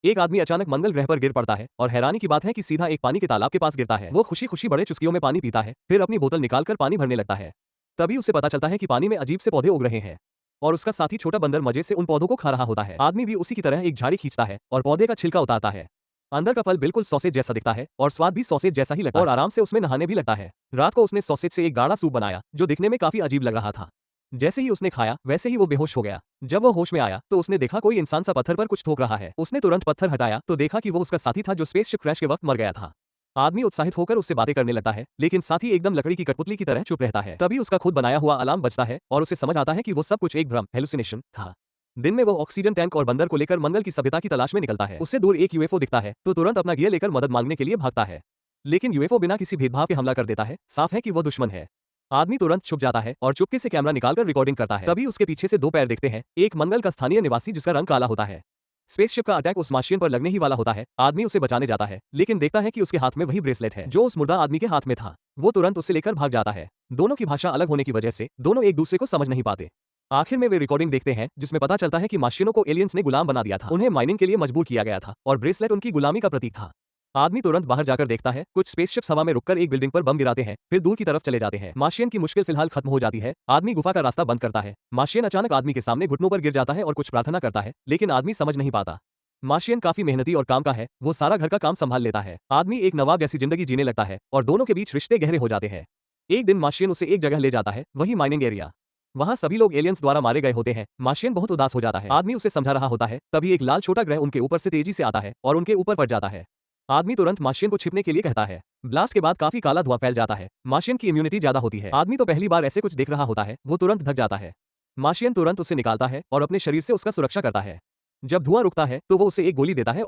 एक आदमी अचानक मंगल ग्रह पर गिर पड़ता है और हैरानी की बात है कि सीधा एक पानी के तालाब के पास गिरता है। वो खुशी खुशी बड़े चुस्कियों में पानी पीता है, फिर अपनी बोतल निकालकर पानी भरने लगता है। तभी उसे पता चलता है कि पानी में अजीब से पौधे उग रहे हैं और उसका साथी छोटा बंदर मजे से उन पौधों को खा रहा होता है। आदमी भी उसी की तरह एक झाड़ी खींचता है और पौधे का छिलका उतारता है। अंदर का फल बिल्कुल सॉसेज जैसा दिखता है और स्वाद भी सॉसेज जैसा ही लगता है और आराम से उसमें नहाने भी लगता है। रात को उसने सॉसेज से एक गाढ़ा सूप बनाया जो दिखने में काफी अजीब लग रहा था। जैसे ही उसने खाया वैसे ही वो बेहोश हो गया। जब वो होश में आया तो उसने देखा कोई इंसान सा पत्थर पर कुछ ठोक रहा है। उसने तुरंत पत्थर हटाया तो देखा कि वो उसका साथी था जो स्पेसशिप क्रैश के वक्त मर गया था। आदमी उत्साहित होकर उससे बातें करने लगता है, लेकिन साथी एकदम लकड़ी की कठपुतली की तरह चुप रहता है। तभी उसका खुद बनाया हुआ अलार्म बजता है और उसे समझ आता है कि वो सब कुछ एक भ्रम हेलुसिनेशन था। दिन में वो ऑक्सीजन टैंक और बंदर को लेकर मंगल की सभ्यता की तलाश में निकलता है। उससे दूर एक यूएफओ दिखता है तो तुरंत अपना गियर लेकर मदद मांगने के लिए भागता है, लेकिन यूएफओ बिना किसी भेदभाव के हमला कर देता है। साफ है कि वो दुश्मन है। आदमी तुरंत छुप जाता है और चुपके से कैमरा निकालकर रिकॉर्डिंग करता है। तभी उसके पीछे से दो पैर दिखते हैं, एक मंगल का स्थानीय निवासी जिसका रंग काला होता है। स्पेसशिप का अटैक उस मार्शियन पर लगने ही वाला होता है। आदमी उसे बचाने जाता है, लेकिन देखता है कि उसके हाथ में वही ब्रेसलेट है जो उस मुर्दा आदमी के हाथ में था। वो तुरंत उसे लेकर भाग जाता है। दोनों की भाषा अलग होने की वजह से दोनों एक दूसरे को समझ नहीं पाते। आखिर में वे रिकॉर्डिंग देखते हैं जिसमें पता चलता है कि मार्शियनों को एलियंस ने गुलाम बना दिया था। उन्हें माइनिंग के लिए मजबूर किया गया था और ब्रेसलेट उनकी गुलामी का प्रतीक था। आदमी तुरंत बाहर जाकर देखता है कुछ स्पेसशिप्स हवा में रुककर एक बिल्डिंग पर बम गिराते हैं, फिर दूर की तरफ चले जाते हैं। मार्शियन की मुश्किल फिलहाल खत्म हो जाती है। आदमी गुफा का रास्ता बंद करता है। मार्शियन अचानक आदमी के सामने घुटनों पर गिर जाता है और कुछ प्रार्थना करता है, लेकिन आदमी समझ नहीं पाता। मार्शियन काफी मेहनती और काम का है, वो सारा घर का काम संभाल लेता है। आदमी एक नवाब जैसी जिंदगी जीने लगता है और दोनों के बीच रिश्ते गहरे हो जाते हैं। एक दिन मार्शियन उसे एक जगह ले जाता है, वही माइनिंग एरिया। वहां सभी लोग एलियंस द्वारा मारे गए होते हैं। मार्शियन बहुत उदास हो जाता है। आदमी उसे समझा रहा होता है, तभी एक लाल छोटा ग्रह उनके ऊपर से तेजी से आता है और उनके ऊपर पड़ जाता है। आदमी तुरंत मार्शियन को छिपने के लिए कहता है। ब्लास्ट के बाद काफी काला धुआं फैल जाता है। मार्शियन की इम्यूनिटी ज्यादा होती है। आदमी तो पहली बार ऐसे कुछ देख रहा होता है, वो तुरंत थक जाता है। मार्शियन तुरंत उसे निकालता है और अपने शरीर से उसका सुरक्षा करता है। जब धुआं रुकता है तो वो उसे एक गोली देता है